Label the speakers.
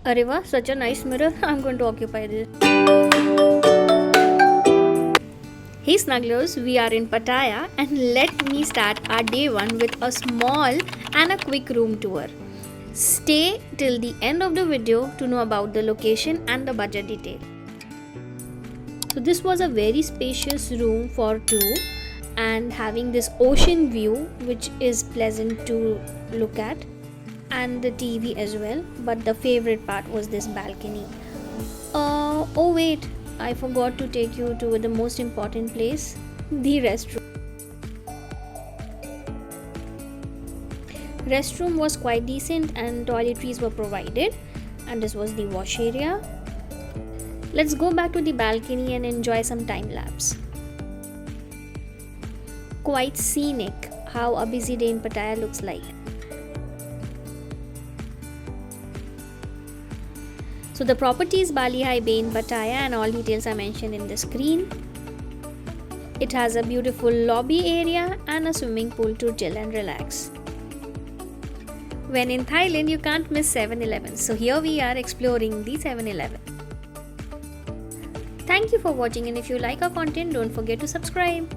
Speaker 1: Areva, such a nice mirror. I'm going to occupy this. Hey snugglers, we are in Pattaya and let me start our day one with a small and a quick room tour. Stay till the end of the video to know about the location and the budget detail. So this was a very spacious room for two and having this ocean view which is pleasant to look at, and the TV as well, but the favorite part was this balcony. Oh wait, I forgot to take you to the most important place, the restroom. Restroom was quite decent and toiletries were provided, and this was the wash area. Let's go back to the balcony and enjoy some time lapse. Quite scenic how a busy day in Pattaya looks like. So the property is BALIHAI Bay in Pattaya and all details are mentioned in the screen. It has a beautiful lobby area and a swimming pool to chill and relax. When in Thailand, you can't miss 7-Eleven. So here we are exploring the 7-Eleven. Thank you for watching, and if you like our content, don't forget to subscribe.